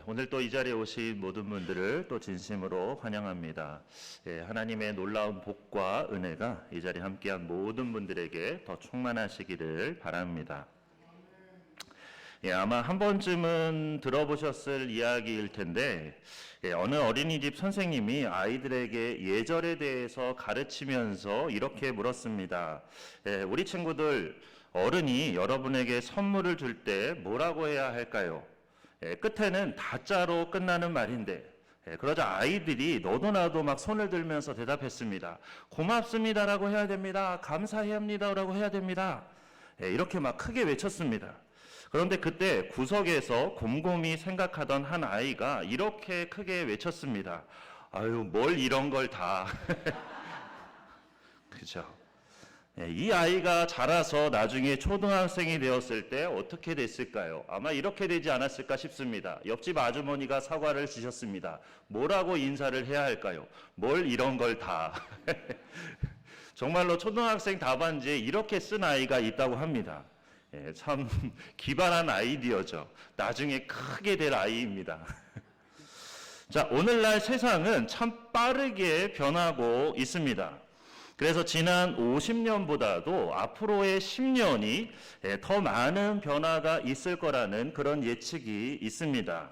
오늘 또 이 자리에 오신 모든 분들을 또 진심으로 환영합니다. 하나님의 놀라운 복과 은혜가 이 자리에 함께한 모든 분들에게 더 충만하시기를 바랍니다. 아마 한 번쯤은 들어보셨을 이야기일 텐데 어느 어린이집 선생님이 아이들에게 예절에 대해서 가르치면서 이렇게 물었습니다. 우리 친구들, 어른이 여러분에게 선물을 줄 때 뭐라고 해야 할까요? 끝에는 다자로 끝나는 말인데 그러자 아이들이 너도 나도 막 손을 들면서 대답했습니다. 고맙습니다라고 해야 됩니다. 감사해야 합니다라고 해야 됩니다. 이렇게 막 크게 외쳤습니다. 그런데 그때 구석에서 곰곰이 생각하던 한 아이가 이렇게 크게 외쳤습니다. 아유, 뭘 이런 걸 다. 그죠? 이 아이가 자라서 나중에 초등학생이 되었을 때 어떻게 됐을까요? 아마 이렇게 되지 않았을까 싶습니다. 옆집 아주머니가 사과를 주셨습니다. 뭐라고 인사를 해야 할까요? 뭘 이런 걸 다. 정말로 초등학생 답안지에 이렇게 쓴 아이가 있다고 합니다. 참 기발한 아이디어죠. 나중에 크게 될 아이입니다. 자, 오늘날 세상은 참 빠르게 변하고 있습니다. 그래서 지난 50년보다도 앞으로의 10년이 더 많은 변화가 있을 거라는 그런 예측이 있습니다.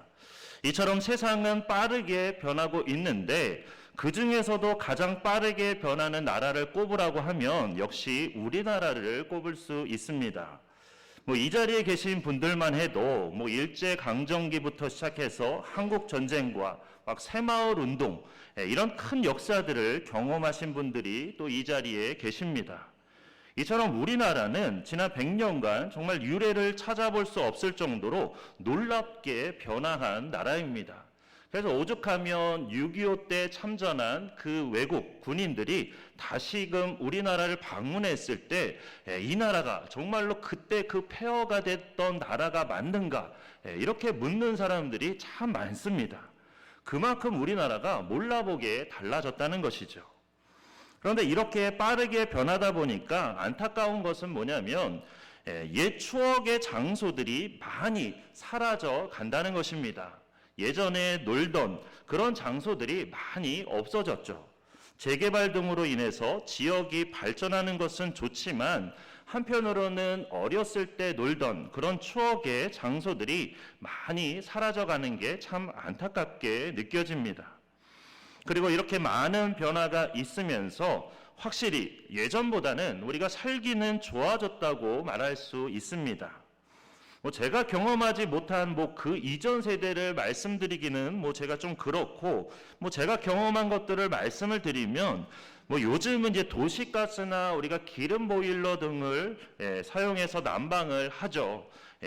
이처럼 세상은 빠르게 변하고 있는데 그 중에서도 가장 빠르게 변하는 나라를 꼽으라고 하면 역시 우리나라를 꼽을 수 있습니다. 이 자리에 계신 분들만 해도 일제강점기부터 시작해서 한국전쟁과 막 새마을 운동, 이런 큰 역사들을 경험하신 분들이 또 이 자리에 계십니다. 이처럼 우리나라는 지난 100년간 정말 유례를 찾아볼 수 없을 정도로 놀랍게 변화한 나라입니다. 그래서 오죽하면 6.25 때 참전한 그 외국 군인들이 다시금 우리나라를 방문했을 때 이 나라가 정말로 그때 그 폐허가 됐던 나라가 맞는가 이렇게 묻는 사람들이 참 많습니다. 그만큼 우리나라가 몰라보게 달라졌다는 것이죠. 그런데 이렇게 빠르게 변하다 보니까 안타까운 것은 뭐냐면 옛 추억의 장소들이 많이 사라져 간다는 것입니다. 예전에 놀던 그런 장소들이 많이 없어졌죠. 재개발 등으로 인해서 지역이 발전하는 것은 좋지만 한편으로는 어렸을 때 놀던 그런 추억의 장소들이 많이 사라져가는 게 참 안타깝게 느껴집니다. 그리고 이렇게 많은 변화가 있으면서 확실히 예전보다는 우리가 살기는 좋아졌다고 말할 수 있습니다. 제가 경험하지 못한 그 이전 세대를 말씀드리기는 제가 좀 그렇고 제가 경험한 것들을 말씀을 드리면 요즘은 이제 도시가스나 우리가 기름 보일러 등을 사용해서 난방을 하죠.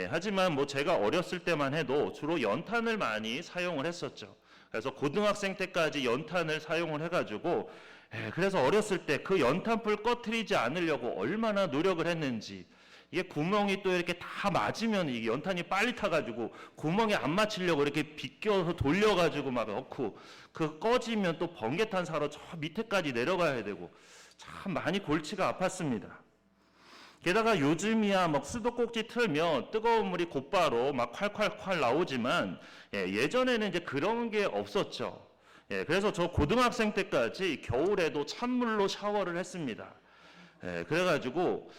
하지만 제가 어렸을 때만 해도 주로 연탄을 많이 사용을 했었죠. 그래서 고등학생 때까지 연탄을 사용을 해가지고 그래서 어렸을 때 그 연탄불 꺼트리지 않으려고 얼마나 노력을 했는지, 이게 구멍이 또 이렇게 다 맞으면 이게 연탄이 빨리 타가지고 구멍에 안 맞추려고 이렇게 비껴서 돌려가지고 막 넣고 그 꺼지면 또 번개탄 사러 저 밑에까지 내려가야 되고 참 많이 골치가 아팠습니다. 게다가 요즘이야 수도꼭지 틀면 뜨거운 물이 곧바로 막 콸콸콸 나오지만 예전에는 이제 그런 게 없었죠. 그래서 저 고등학생 때까지 겨울에도 찬물로 샤워를 했습니다. 그래가지고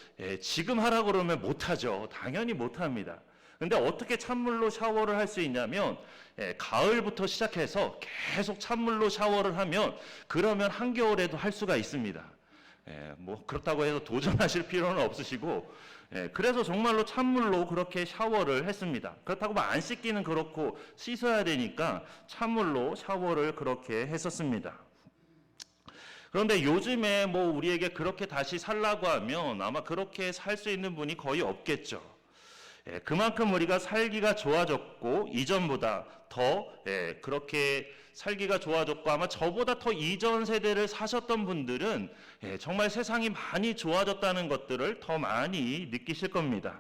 지금 하라 그러면 못하죠. 당연히 못합니다. 근데 어떻게 찬물로 샤워를 할 수 있냐면 가을부터 시작해서 계속 찬물로 샤워를 하면 그러면 한겨울에도 할 수가 있습니다. 그렇다고 해서 도전하실 필요는 없으시고 그래서 정말로 찬물로 그렇게 샤워를 했습니다. 그렇다고 안 씻기는 그렇고 씻어야 되니까 찬물로 샤워를 그렇게 했었습니다. 그런데 요즘에 우리에게 그렇게 다시 살라고 하면 아마 그렇게 살 수 있는 분이 거의 없겠죠. 그만큼 우리가 살기가 좋아졌고 이전보다 더 그렇게 살기가 좋아졌고 아마 저보다 더 이전 세대를 사셨던 분들은 정말 세상이 많이 좋아졌다는 것들을 더 많이 느끼실 겁니다.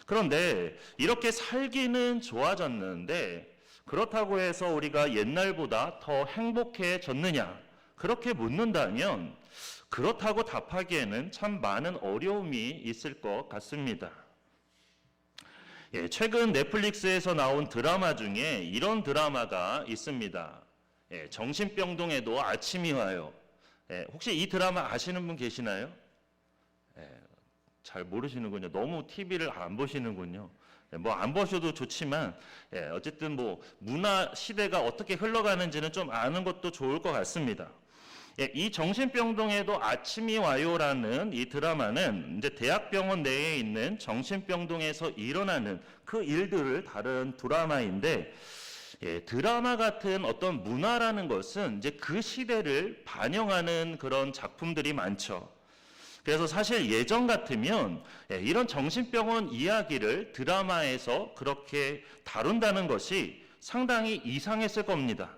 그런데 이렇게 살기는 좋아졌는데 그렇다고 해서 우리가 옛날보다 더 행복해졌느냐? 그렇게 묻는다면 그렇다고 답하기에는 참 많은 어려움이 있을 것 같습니다. 최근 넷플릭스에서 나온 드라마 중에 이런 드라마가 있습니다. 정신병동에도 아침이 와요. 혹시 이 드라마 아시는 분 계시나요? 잘 모르시는군요. 너무 TV를 안 보시는군요. 뭐 안 보셔도 좋지만 어쨌든 뭐 문화 시대가 어떻게 흘러가는지는 좀 아는 것도 좋을 것 같습니다. 이 정신병동에도 아침이 와요라는 이 드라마는 이제 대학병원 내에 있는 정신병동에서 일어나는 그 일들을 다룬 드라마인데, 드라마 같은 어떤 문화라는 것은 이제 그 시대를 반영하는 그런 작품들이 많죠. 그래서 사실 예전 같으면 이런 정신병원 이야기를 드라마에서 그렇게 다룬다는 것이 상당히 이상했을 겁니다.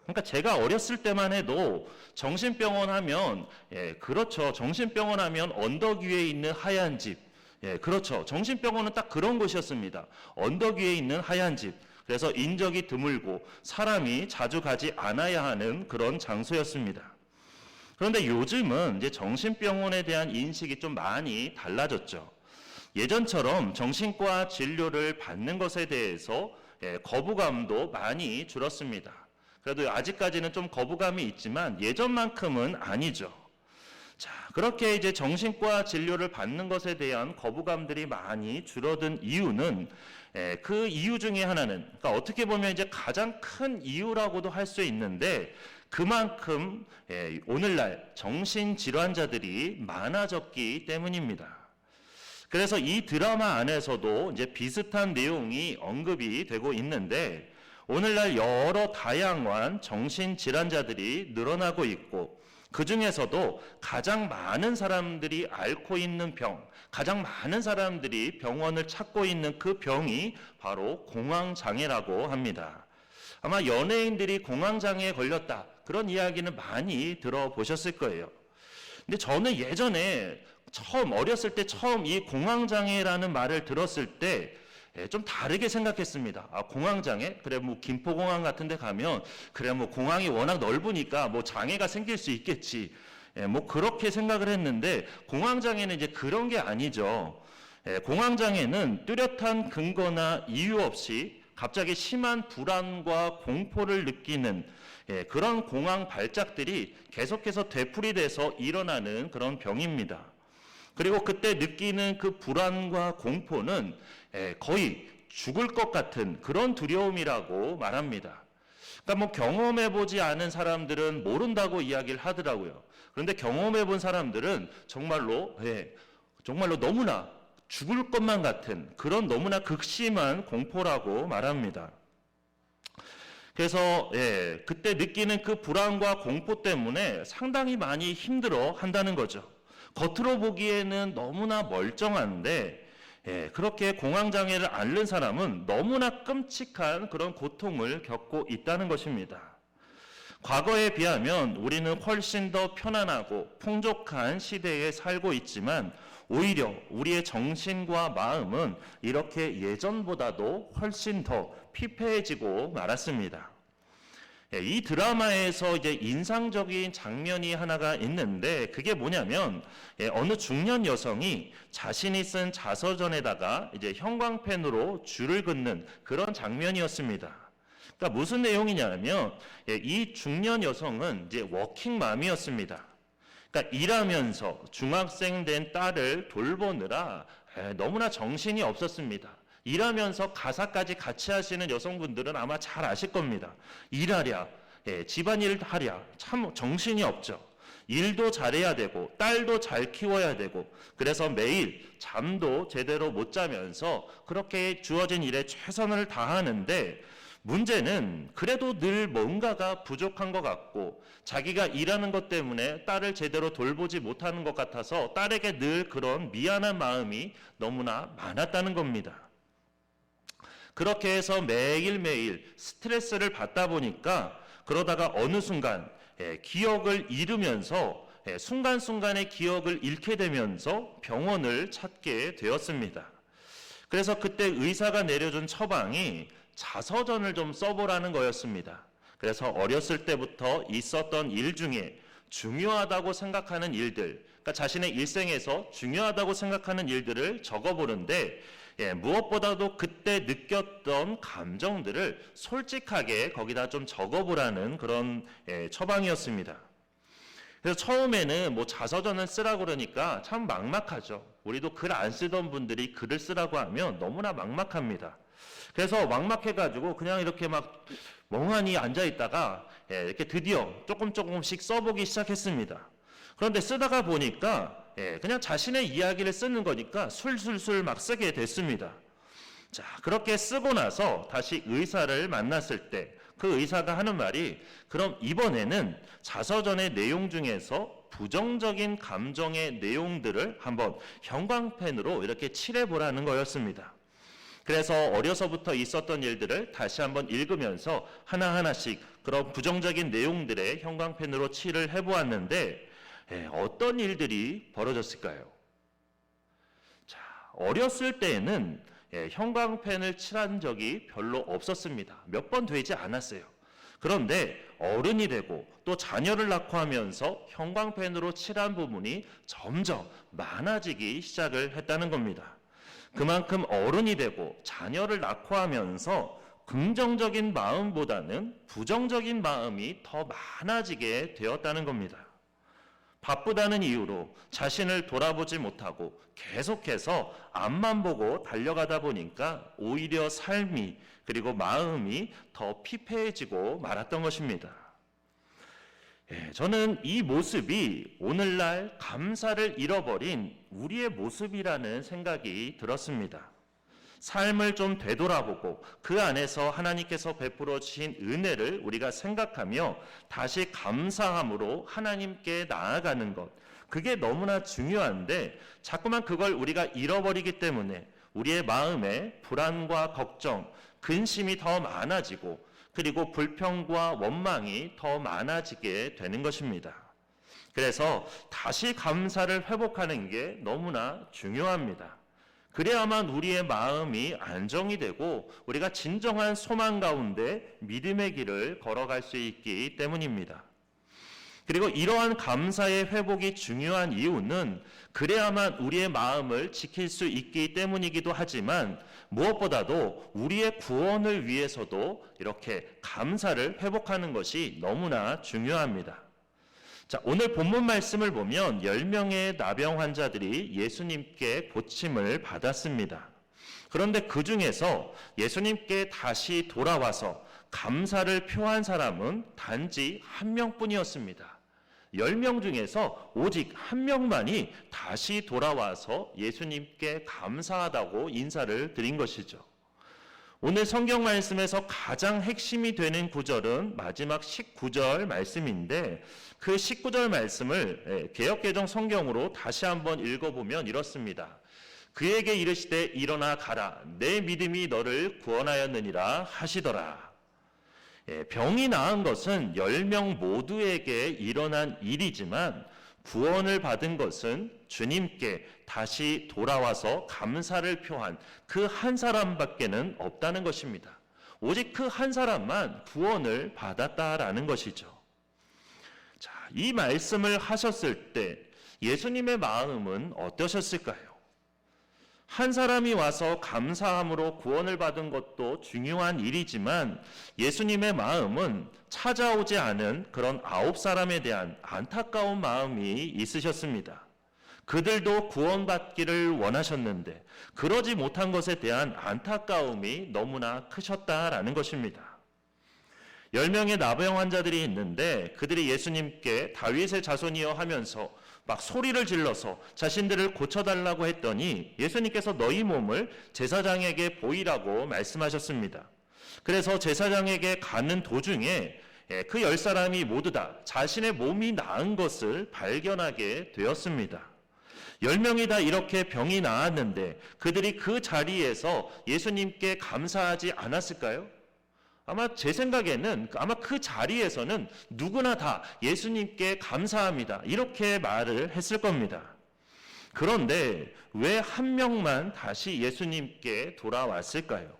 그러니까 제가 어렸을 때만 해도 정신병원 하면 그렇죠. 정신병원 하면 언덕 위에 있는 하얀 집. 그렇죠. 정신병원은 딱 그런 곳이었습니다. 언덕 위에 있는 하얀 집. 그래서 인적이 드물고 사람이 자주 가지 않아야 하는 그런 장소였습니다. 그런데 요즘은 이제 정신병원에 대한 인식이 좀 많이 달라졌죠. 예전처럼 정신과 진료를 받는 것에 대해서 거부감도 많이 줄었습니다. 그래도 아직까지는 좀 거부감이 있지만 예전만큼은 아니죠. 자, 그렇게 이제 정신과 진료를 받는 것에 대한 거부감들이 많이 줄어든 이유는 그 이유 중에 하나는, 그러니까 어떻게 보면 이제 가장 큰 이유라고도 할 수 있는데, 그만큼 오늘날 정신질환자들이 많아졌기 때문입니다. 그래서 이 드라마 안에서도 이제 비슷한 내용이 언급이 되고 있는데, 오늘날 여러 다양한 정신질환자들이 늘어나고 있고, 그 중에서도 가장 많은 사람들이 앓고 있는 병, 가장 많은 사람들이 병원을 찾고 있는 그 병이 바로 공황장애라고 합니다. 아마 연예인들이 공황장애에 걸렸다, 그런 이야기는 많이 들어보셨을 거예요. 근데 저는 예전에 어렸을 때 처음 이 공황장애라는 말을 들었을 때 좀 다르게 생각했습니다. 공황장애? 그래, 뭐 김포공항 같은 데 가면 그래, 뭐 공항이 워낙 넓으니까 뭐 장애가 생길 수 있겠지. 뭐 그렇게 생각을 했는데, 공황장애는 이제 그런 게 아니죠. 공황장애는 뚜렷한 근거나 이유 없이 갑자기 심한 불안과 공포를 느끼는 그런 공황 발작들이 계속해서 되풀이돼서 일어나는 그런 병입니다. 그리고 그때 느끼는 그 불안과 공포는 거의 죽을 것 같은 그런 두려움이라고 말합니다. 그러니까 뭐 경험해보지 않은 사람들은 모른다고 이야기를 하더라고요. 그런데 경험해본 사람들은 정말로 너무나 죽을 것만 같은 그런 너무나 극심한 공포라고 말합니다. 그래서 그때 느끼는 그 불안과 공포 때문에 상당히 많이 힘들어 한다는 거죠. 겉으로 보기에는 너무나 멀쩡한데 그렇게 공황장애를 앓는 사람은 너무나 끔찍한 그런 고통을 겪고 있다는 것입니다. 과거에 비하면 우리는 훨씬 더 편안하고 풍족한 시대에 살고 있지만, 오히려 우리의 정신과 마음은 이렇게 예전보다도 훨씬 더 피폐해지고 말았습니다. 이 드라마에서 이제 인상적인 장면이 하나가 있는데, 그게 뭐냐면 어느 중년 여성이 자신이 쓴 자서전에다가 이제 형광펜으로 줄을 긋는 그런 장면이었습니다. 그러니까 무슨 내용이냐면 이 중년 여성은 이제 워킹맘이었습니다. 그러니까 일하면서 중학생 된 딸을 돌보느라 너무나 정신이 없었습니다. 일하면서 가사까지 같이 하시는 여성분들은 아마 잘 아실 겁니다. 일하랴, 집안일 하랴, 참 정신이 없죠. 일도 잘해야 되고 딸도 잘 키워야 되고, 그래서 매일 잠도 제대로 못 자면서 그렇게 주어진 일에 최선을 다하는데, 문제는 그래도 늘 뭔가가 부족한 것 같고, 자기가 일하는 것 때문에 딸을 제대로 돌보지 못하는 것 같아서 딸에게 늘 그런 미안한 마음이 너무나 많았다는 겁니다. 그렇게 해서 매일매일 스트레스를 받다 보니까, 그러다가 어느 순간 기억을 잃으면서 순간순간의 기억을 잃게 되면서 병원을 찾게 되었습니다. 그래서 그때 의사가 내려준 처방이 자서전을 좀 써보라는 거였습니다. 그래서 어렸을 때부터 있었던 일 중에 중요하다고 생각하는 일들, 그러니까 자신의 일생에서 중요하다고 생각하는 일들을 적어보는데, 무엇보다도 그때 느꼈던 감정들을 솔직하게 거기다 좀 적어보라는 그런 처방이었습니다. 그래서 처음에는 뭐 자서전을 쓰라고 그러니까 참 막막하죠. 우리도 글 안 쓰던 분들이 글을 쓰라고 하면 너무나 막막합니다. 그래서 막막해가지고 그냥 이렇게 막 멍하니 앉아있다가 이렇게 드디어 조금씩 써보기 시작했습니다. 그런데 쓰다가 보니까 그냥 자신의 이야기를 쓰는 거니까 술술술 막 쓰게 됐습니다. 자, 그렇게 쓰고 나서 다시 의사를 만났을 때 그 의사가 하는 말이 그럼 이번에는 자서전의 내용 중에서 부정적인 감정의 내용들을 한번 형광펜으로 이렇게 칠해보라는 거였습니다. 그래서 어려서부터 있었던 일들을 다시 한번 읽으면서 하나하나씩 그런 부정적인 내용들의 형광펜으로 칠을 해보았는데 어떤 일들이 벌어졌을까요? 자, 어렸을 때에는 형광펜을 칠한 적이 별로 없었습니다. 몇 번 되지 않았어요. 그런데 어른이 되고 또 자녀를 낳고 하면서 형광펜으로 칠한 부분이 점점 많아지기 시작을 했다는 겁니다. 그만큼 어른이 되고 자녀를 낳고 하면서 긍정적인 마음보다는 부정적인 마음이 더 많아지게 되었다는 겁니다. 바쁘다는 이유로 자신을 돌아보지 못하고 계속해서 앞만 보고 달려가다 보니까 오히려 삶이 그리고 마음이 더 피폐해지고 말았던 것입니다. 저는 이 모습이 오늘날 감사를 잃어버린 우리의 모습이라는 생각이 들었습니다. 삶을 좀 되돌아보고 그 안에서 하나님께서 베풀어 주신 은혜를 우리가 생각하며 다시 감사함으로 하나님께 나아가는 것, 그게 너무나 중요한데 자꾸만 그걸 우리가 잃어버리기 때문에 우리의 마음에 불안과 걱정, 근심이 더 많아지고 그리고 불평과 원망이 더 많아지게 되는 것입니다. 그래서 다시 감사를 회복하는 게 너무나 중요합니다. 그래야만 우리의 마음이 안정이 되고 우리가 진정한 소망 가운데 믿음의 길을 걸어갈 수 있기 때문입니다. 그리고 이러한 감사의 회복이 중요한 이유는 그래야만 우리의 마음을 지킬 수 있기 때문이기도 하지만 무엇보다도 우리의 구원을 위해서도 이렇게 감사를 회복하는 것이 너무나 중요합니다. 자, 오늘 본문 말씀을 보면 10명의 나병 환자들이 예수님께 고침을 받았습니다. 그런데 그 중에서 예수님께 다시 돌아와서 감사를 표한 사람은 단지 한 명뿐이었습니다. 10명 중에서 오직 한 명만이 다시 돌아와서 예수님께 감사하다고 인사를 드린 것이죠. 오늘 성경 말씀에서 가장 핵심이 되는 구절은 마지막 19절 말씀인데 그 19절 말씀을 개역개정 성경으로 다시 한번 읽어보면 이렇습니다. 그에게 이르시되 일어나 가라 내 믿음이 너를 구원하였느니라 하시더라. 병이 나은 것은 10명 모두에게 일어난 일이지만 구원을 받은 것은 주님께 다시 돌아와서 감사를 표한 그 한 사람밖에는 없다는 것입니다. 오직 그 한 사람만 구원을 받았다라는 것이죠. 자, 이 말씀을 하셨을 때 예수님의 마음은 어떠셨을까요? 한 사람이 와서 감사함으로 구원을 받은 것도 중요한 일이지만 예수님의 마음은 찾아오지 않은 그런 9사람에 대한 안타까운 마음이 있으셨습니다. 그들도 구원받기를 원하셨는데 그러지 못한 것에 대한 안타까움이 너무나 크셨다라는 것입니다. 10명의 나병 환자들이 있는데 그들이 예수님께 다윗의 자손이여 하면서 막 소리를 질러서 자신들을 고쳐달라고 했더니 예수님께서 너희 몸을 제사장에게 보이라고 말씀하셨습니다. 그래서 제사장에게 가는 도중에 그 10사람이 모두 다 자신의 몸이 나은 것을 발견하게 되었습니다. 10명이 다 이렇게 병이 나았는데 그들이 그 자리에서 예수님께 감사하지 않았을까요? 아마 제 생각에는 아마 그 자리에서는 누구나 다 예수님께 감사합니다. 이렇게 말을 했을 겁니다. 그런데 왜 한 명만 다시 예수님께 돌아왔을까요?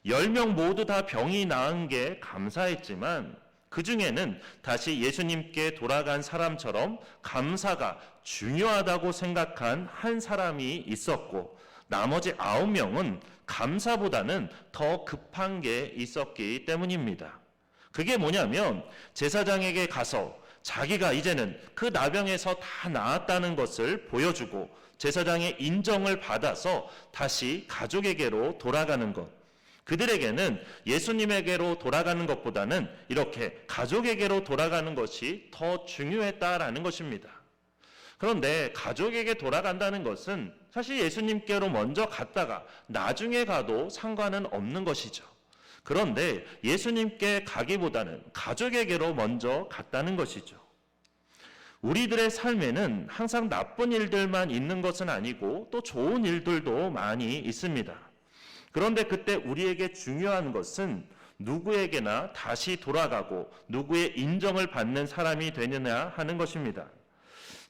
10명 모두 다 병이 나은 게 감사했지만 그 중에는 다시 예수님께 돌아간 사람처럼 감사가 중요하다고 생각한 한 사람이 있었고 나머지 9명은 감사보다는 더 급한 게 있었기 때문입니다. 그게 뭐냐면 제사장에게 가서 자기가 이제는 그 나병에서 다 나았다는 것을 보여주고 제사장의 인정을 받아서 다시 가족에게로 돌아가는 것. 그들에게는 예수님에게로 돌아가는 것보다는 이렇게 가족에게로 돌아가는 것이 더 중요했다라는 것입니다. 그런데 가족에게 돌아간다는 것은 사실 예수님께로 먼저 갔다가 나중에 가도 상관은 없는 것이죠. 그런데 예수님께 가기보다는 가족에게로 먼저 갔다는 것이죠. 우리들의 삶에는 항상 나쁜 일들만 있는 것은 아니고 또 좋은 일들도 많이 있습니다. 그런데 그때 우리에게 중요한 것은 누구에게나 다시 돌아가고 누구의 인정을 받는 사람이 되느냐 하는 것입니다.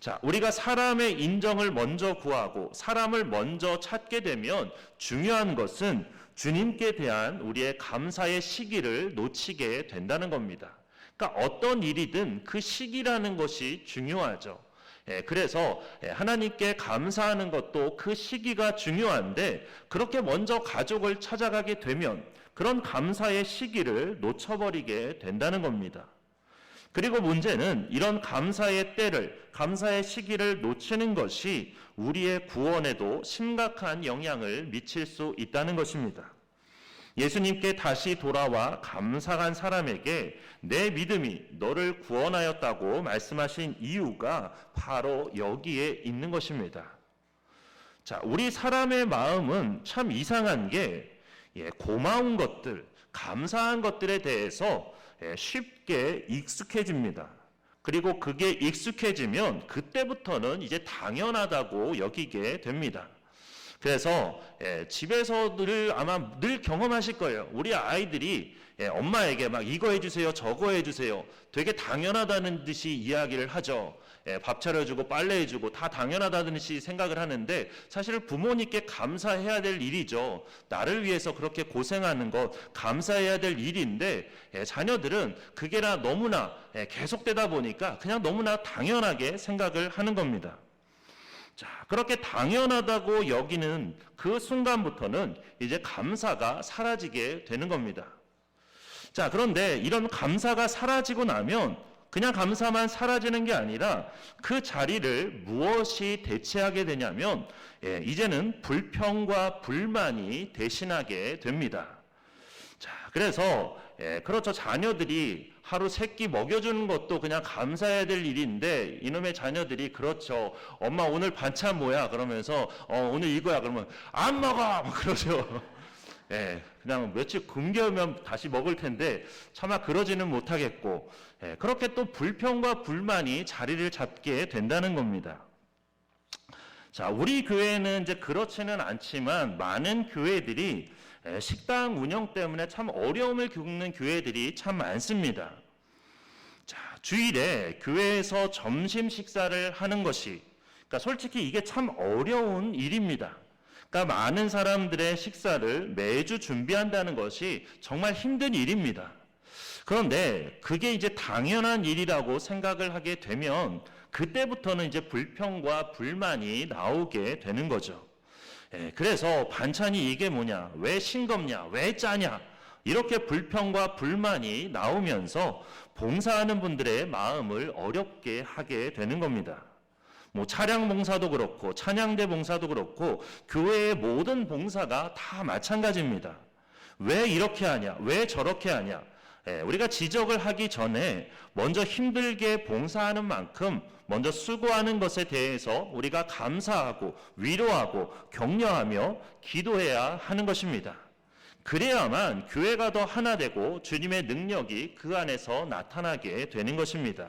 자, 우리가 사람의 인정을 먼저 구하고 사람을 먼저 찾게 되면 중요한 것은 주님께 대한 우리의 감사의 시기를 놓치게 된다는 겁니다. 그러니까 어떤 일이든 그 시기라는 것이 중요하죠. 그래서 하나님께 감사하는 것도 그 시기가 중요한데 그렇게 먼저 가족을 찾아가게 되면 그런 감사의 시기를 놓쳐버리게 된다는 겁니다. 그리고 문제는 이런 감사의 때를, 감사의 시기를 놓치는 것이 우리의 구원에도 심각한 영향을 미칠 수 있다는 것입니다. 예수님께 다시 돌아와 감사한 사람에게 내 믿음이 너를 구원하였다고 말씀하신 이유가 바로 여기에 있는 것입니다. 자, 우리 사람의 마음은 참 이상한 게 고마운 것들, 감사한 것들에 대해서 쉽게 익숙해집니다. 그리고 그게 익숙해지면 그때부터는 이제 당연하다고 여기게 됩니다. 그래서 집에서들 아마 늘 경험하실 거예요. 우리 아이들이 엄마에게 막 이거 해주세요, 저거 해주세요. 되게 당연하다는 듯이 이야기를 하죠. 밥 차려주고 빨래해주고 다 당연하다는 듯이 생각을 하는데 사실 부모님께 감사해야 될 일이죠. 나를 위해서 그렇게 고생하는 것 감사해야 될 일인데 자녀들은 그게 너무나 계속되다 보니까 그냥 너무나 당연하게 생각을 하는 겁니다. 자, 그렇게 당연하다고 여기는 그 순간부터는 이제 감사가 사라지게 되는 겁니다. 자, 그런데 이런 감사가 사라지고 나면 그냥 감사만 사라지는 게 아니라 그 자리를 무엇이 대체하게 되냐면 이제는 불평과 불만이 대신하게 됩니다. 자, 그래서 그렇죠. 자녀들이 하루 3끼 먹여주는 것도 그냥 감사해야 될 일인데 이놈의 자녀들이 그렇죠. 엄마 오늘 반찬 뭐야? 그러면서 오늘 이거야. 그러면 안 먹어! 막 그러죠. 그냥 며칠 굶겨면 다시 먹을 텐데 차마 그러지는 못하겠고 그렇게 또 불평과 불만이 자리를 잡게 된다는 겁니다. 자, 우리 교회는 이제 그렇지는 않지만 많은 교회들이 식당 운영 때문에 참 어려움을 겪는 교회들이 참 많습니다. 자, 주일에 교회에서 점심 식사를 하는 것이 그러니까 솔직히 이게 참 어려운 일입니다. 그러니까 많은 사람들의 식사를 매주 준비한다는 것이 정말 힘든 일입니다. 그런데 그게 이제 당연한 일이라고 생각을 하게 되면 그때부터는 이제 불평과 불만이 나오게 되는 거죠. 그래서 반찬이 이게 뭐냐, 왜 싱겁냐, 왜 짜냐 이렇게 불평과 불만이 나오면서 봉사하는 분들의 마음을 어렵게 하게 되는 겁니다. 뭐 차량 봉사도 그렇고 찬양대 봉사도 그렇고 교회의 모든 봉사가 다 마찬가지입니다. 왜 이렇게 하냐, 왜 저렇게 하냐. 우리가 지적을 하기 전에 먼저 힘들게 봉사하는 만큼 먼저 수고하는 것에 대해서 우리가 감사하고 위로하고 격려하며 기도해야 하는 것입니다. 그래야만 교회가 더 하나 되고 주님의 능력이 그 안에서 나타나게 되는 것입니다.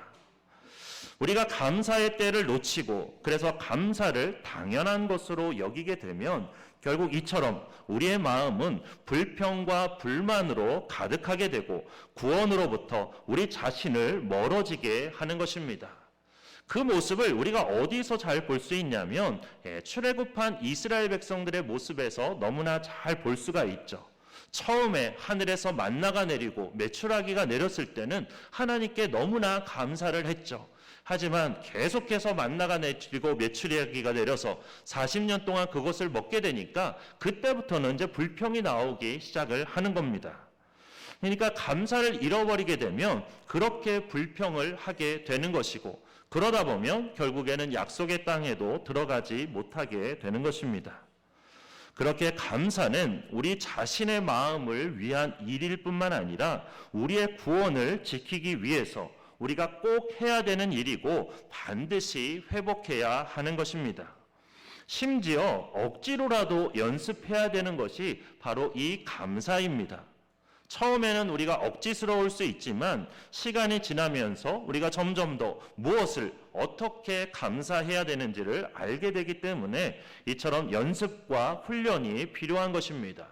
우리가 감사의 때를 놓치고 그래서 감사를 당연한 것으로 여기게 되면 결국 이처럼 우리의 마음은 불평과 불만으로 가득하게 되고 구원으로부터 우리 자신을 멀어지게 하는 것입니다. 그 모습을 우리가 어디서 잘 볼 수 있냐면 출애굽한 이스라엘 백성들의 모습에서 너무나 잘 볼 수가 있죠. 처음에 하늘에서 만나가 내리고 메추라기가 내렸을 때는 하나님께 너무나 감사를 했죠. 하지만 계속해서 만나가 내리고 메추리아기가 내려서 40년 동안 그것을 먹게 되니까 그때부터는 이제 불평이 나오기 시작을 하는 겁니다. 그러니까 감사를 잃어버리게 되면 그렇게 불평을 하게 되는 것이고, 그러다 보면 결국에는 약속의 땅에도 들어가지 못하게 되는 것입니다. 그렇게 감사는 우리 자신의 마음을 위한 일일 뿐만 아니라 우리의 구원을 지키기 위해서 우리가 꼭 해야 되는 일이고 반드시 회복해야 하는 것입니다. 심지어 억지로라도 연습해야 되는 것이 바로 이 감사입니다. 처음에는 우리가 억지스러울 수 있지만 시간이 지나면서 우리가 점점 더 무엇을 어떻게 감사해야 되는지를 알게 되기 때문에 이처럼 연습과 훈련이 필요한 것입니다.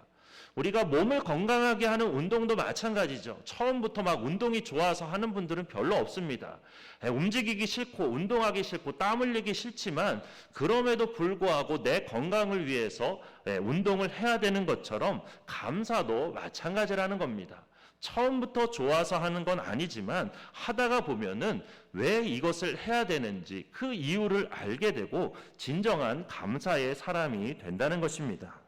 우리가 몸을 건강하게 하는 운동도 마찬가지죠. 처음부터 막 운동이 좋아서 하는 분들은 별로 없습니다. 움직이기 싫고 운동하기 싫고 땀 흘리기 싫지만 그럼에도 불구하고 내 건강을 위해서 운동을 해야 되는 것처럼 감사도 마찬가지라는 겁니다. 처음부터 좋아서 하는 건 아니지만 하다가 보면은 왜 이것을 해야 되는지 그 이유를 알게 되고 진정한 감사의 사람이 된다는 것입니다.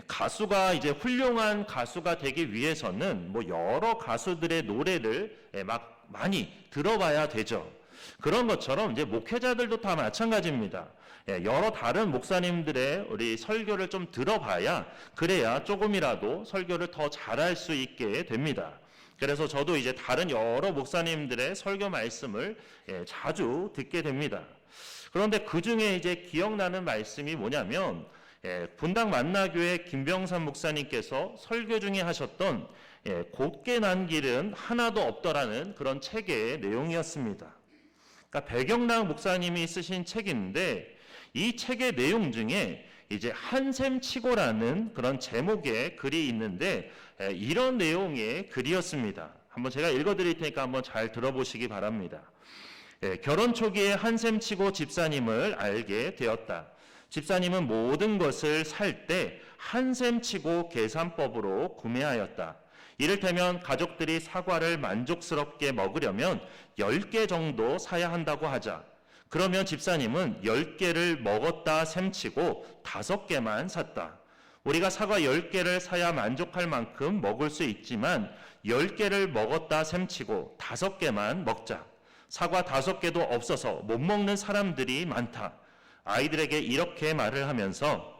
가수가 이제 훌륭한 가수가 되기 위해서는 뭐 여러 가수들의 노래를 막 많이 들어봐야 되죠. 그런 것처럼 이제 목회자들도 다 마찬가지입니다. 여러 다른 목사님들의 우리 설교를 좀 들어봐야 그래야 조금이라도 설교를 더 잘할 수 있게 됩니다. 그래서 저도 이제 다른 여러 목사님들의 설교 말씀을 자주 듣게 됩니다. 그런데 그 중에 이제 기억나는 말씀이 뭐냐면 분당 만나교회 김병삼 목사님께서 설교 중에 하셨던 곧게 난 길은 하나도 없더라는 그런 책의 내용이었습니다. 그러니까 배경락 목사님이 쓰신 책인데 이 책의 내용 중에 이제 한샘 치고라는 그런 제목의 글이 있는데 이런 내용의 글이었습니다. 한번 제가 읽어드릴 테니까 한번 잘 들어보시기 바랍니다. 결혼 초기에 한샘 치고 집사님을 알게 되었다. 집사님은 모든 것을 살 때 한샘 치고 계산법으로 구매하였다. 이를테면 가족들이 사과를 만족스럽게 먹으려면 10개 정도 사야 한다고 하자. 그러면 집사님은 10개를 먹었다 셈치고 5개만 샀다. 우리가 사과 10개를 사야 만족할 만큼 먹을 수 있지만 10개를 먹었다 셈치고 5개만 먹자. 사과 5개도 없어서 못 먹는 사람들이 많다. 아이들에게 이렇게 말을 하면서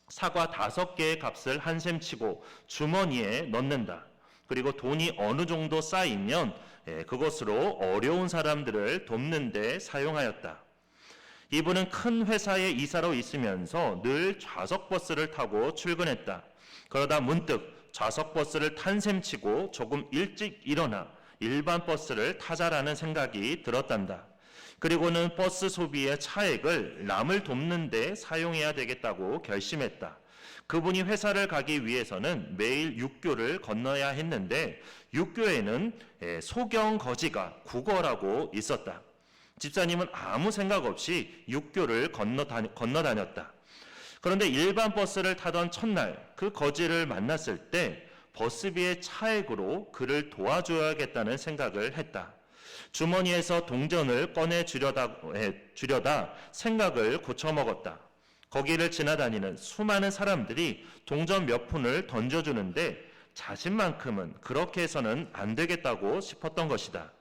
사과 5개의 값을 한샘 치고 주머니에 넣는다. 그리고 돈이 어느 정도 쌓이면 그것으로 어려운 사람들을 돕는 데 사용하였다. 이분은 큰 회사의 이사로 있으면서 늘 좌석버스를 타고 출근했다. 그러다 문득 좌석버스를 탄 셈 치고 조금 일찍 일어나 일반 버스를 타자라는 생각이 들었단다. 그리고는 버스 소비의 차액을 남을 돕는 데 사용해야 되겠다고 결심했다. 그분이 회사를 가기 위해서는 매일 육교를 건너야 했는데 육교에는 소경거지가 국어라고 있었다. 집사님은 아무 생각 없이 육교를 건너 다녔다. 그런데 일반 버스를 타던 첫날 그 거지를 만났을 때 버스비의 차액으로 그를 도와줘야겠다는 생각을 했다. 주머니에서 동전을 꺼내 주려다 생각을 고쳐먹었다. 거기를 지나다니는 수많은 사람들이 동전 몇 푼을 던져주는데 자신만큼은 그렇게 해서는 안 되겠다고 싶었던 것이다.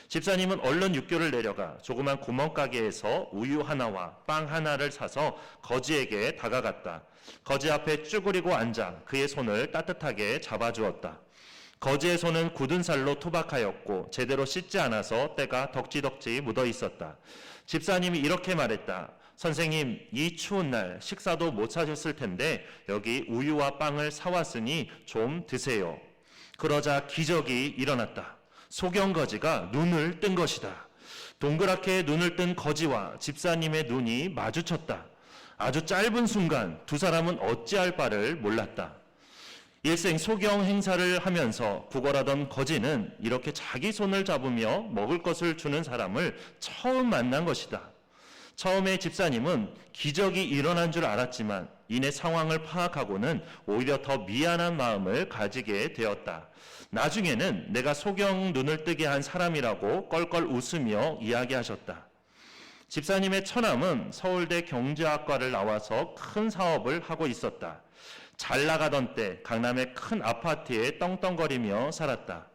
집사님은 얼른 육교를 내려가 조그만 구멍가게에서 우유 하나와 빵 하나를 사서 거지에게 다가갔다. 거지 앞에 쭈그리고 앉아 그의 손을 따뜻하게 잡아주었다. 거지의 손은 굳은 살로 투박하였고 제대로 씻지 않아서 때가 덕지덕지 묻어 있었다. 집사님이 이렇게 말했다. 선생님, 이 추운 날 식사도 못 사셨을 텐데 여기 우유와 빵을 사왔으니 좀 드세요. 그러자 기적이 일어났다. 소경거지가 눈을 뜬 것이다. 동그랗게 눈을 뜬 거지와 집사님의 눈이 마주쳤다. 아주 짧은 순간 두 사람은 어찌할 바를 몰랐다. 일생 소경 행사를 하면서 구걸하던 거지는 이렇게 자기 손을 잡으며 먹을 것을 주는 사람을 처음 만난 것이다. 처음에 집사님은 기적이 일어난 줄 알았지만 이내 상황을 파악하고는 오히려 더 미안한 마음을 가지게 되었다. 나중에는 내가 소경 눈을 뜨게 한 사람이라고 껄껄 웃으며 이야기하셨다. 집사님의 처남은 서울대 경제학과를 나와서 큰 사업을 하고 있었다. 잘 나가던 때 강남의 큰 아파트에 떵떵거리며 살았다.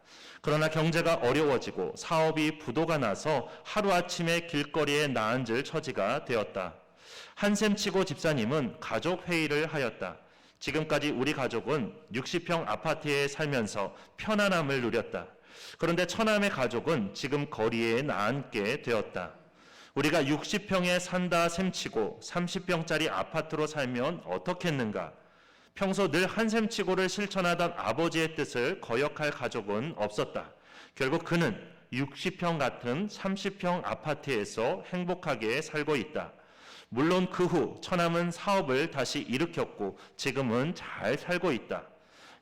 그러나 경제가 어려워지고 사업이 부도가 나서 하루아침에 길거리에 나앉을 처지가 되었다. 한샘치고 집사님은 가족 회의를 하였다. 지금까지 우리 가족은 60평 아파트에 살면서 편안함을 누렸다. 그런데 처남의 가족은 지금 거리에 나앉게 되었다. 우리가 60평에 산다 셈치고 30평짜리 아파트로 살면 어떻겠는가? 평소 늘 한샘치고를 실천하던 아버지의 뜻을 거역할 가족은 없었다. 결국 그는 60평 같은 30평 아파트에서 행복하게 살고 있다. 물론 그 후 처남은 사업을 다시 일으켰고 지금은 잘 살고 있다.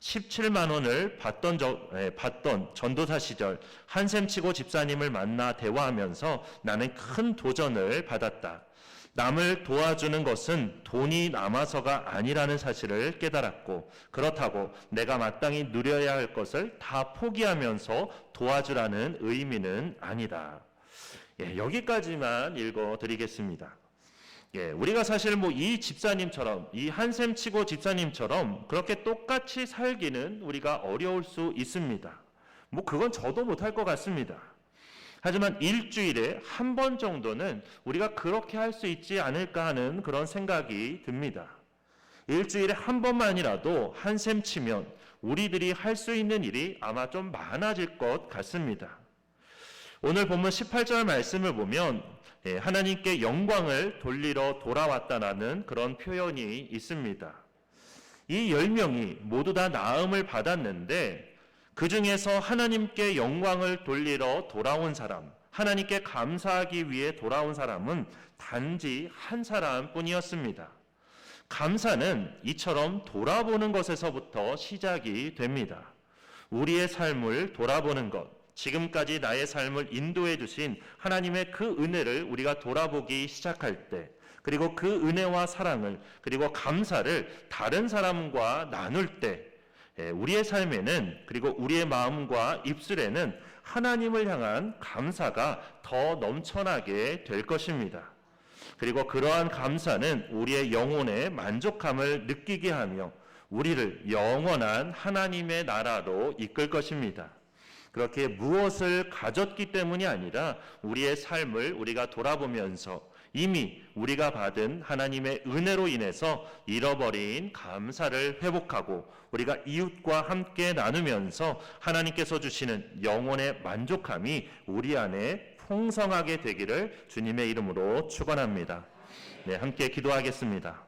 17만 원을 받던 전도사 시절 한샘치고 집사님을 만나 대화하면서 나는 큰 도전을 받았다. 남을 도와주는 것은 돈이 남아서가 아니라는 사실을 깨달았고, 그렇다고 내가 마땅히 누려야 할 것을 다 포기하면서 도와주라는 의미는 아니다. 여기까지만 읽어드리겠습니다. 우리가 사실 이 집사님처럼, 이 한샘치고 집사님처럼 그렇게 똑같이 살기는 우리가 어려울 수 있습니다. 그건 저도 못할 것 같습니다. 하지만 일주일에 한 번 정도는 우리가 그렇게 할 수 있지 않을까 하는 그런 생각이 듭니다. 일주일에 한 번만이라도 한샘 치면 우리들이 할 수 있는 일이 아마 좀 많아질 것 같습니다. 오늘 본문 18절 말씀을 보면 하나님께 영광을 돌리러 돌아왔다라는 그런 표현이 있습니다. 이 10명이 모두 다 나음을 받았는데 그 중에서 하나님께 영광을 돌리러 돌아온 사람, 하나님께 감사하기 위해 돌아온 사람은 단지 한 사람뿐이었습니다. 감사는 이처럼 돌아보는 것에서부터 시작이 됩니다. 우리의 삶을 돌아보는 것, 지금까지 나의 삶을 인도해 주신 하나님의 그 은혜를 우리가 돌아보기 시작할 때, 그리고 그 은혜와 사랑을, 그리고 감사를 다른 사람과 나눌 때 우리의 삶에는, 그리고 우리의 마음과 입술에는 하나님을 향한 감사가 더 넘쳐나게 될 것입니다. 그리고 그러한 감사는 우리의 영혼의 만족함을 느끼게 하며 우리를 영원한 하나님의 나라로 이끌 것입니다. 그렇게 무엇을 가졌기 때문이 아니라 우리의 삶을 우리가 돌아보면서 이미 우리가 받은 하나님의 은혜로 인해서 잃어버린 감사를 회복하고 우리가 이웃과 함께 나누면서 하나님께서 주시는 영혼의 만족함이 우리 안에 풍성하게 되기를 주님의 이름으로 축원합니다. 함께 기도하겠습니다.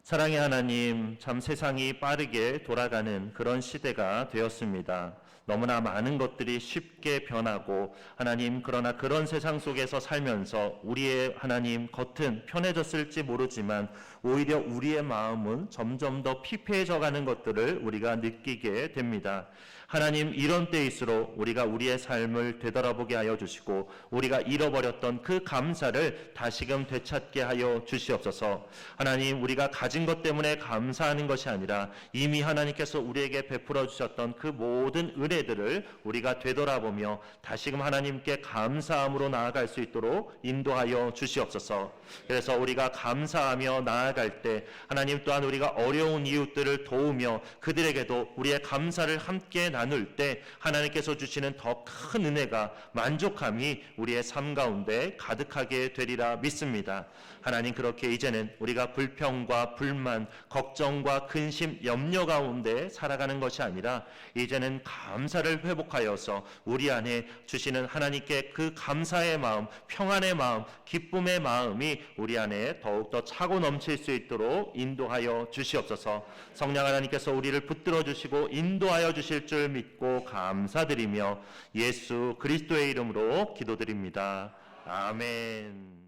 사랑의 하나님, 참 세상이 빠르게 돌아가는 그런 시대가 되었습니다. 너무나 많은 것들이 쉽게 변하고 하나님, 그러나 그런 세상 속에서 살면서 우리의 하나님 겉은 편해졌을지 모르지만 오히려 우리의 마음은 점점 더 피폐해져 가는 것들을 우리가 느끼게 됩니다. 하나님, 이런 때일수록 우리가 우리의 삶을 되돌아보게 하여 주시고 우리가 잃어버렸던 그 감사를 다시금 되찾게 하여 주시옵소서. 하나님, 우리가 가진 것 때문에 감사하는 것이 아니라 이미 하나님께서 우리에게 베풀어 주셨던 그 모든 은혜들을 우리가 되돌아보며 다시금 하나님께 감사함으로 나아갈 수 있도록 인도하여 주시옵소서. 그래서 우리가 감사하며 나아갈 때 하나님 또한 우리가 어려운 이웃들을 도우며 그들에게도 우리의 감사를 함께 나눌 때 하나님께서 주시는 더 큰 은혜가, 만족함이 우리의 삶 가운데 가득하게 되리라 믿습니다. 하나님, 그렇게 이제는 우리가 불평과 불만, 걱정과 근심, 염려 가운데 살아가는 것이 아니라 이제는 감사를 회복하여서 우리 안에 주시는 하나님께 그 감사의 마음, 평안의 마음, 기쁨의 마음이 우리 안에 더욱더 차고 넘칠 수 있도록 인도하여 주시옵소서. 성령 하나님께서 우리를 붙들어 주시고 인도하여 주실 줄 믿고 감사드리며 예수 그리스도의 이름으로 기도드립니다. 아멘.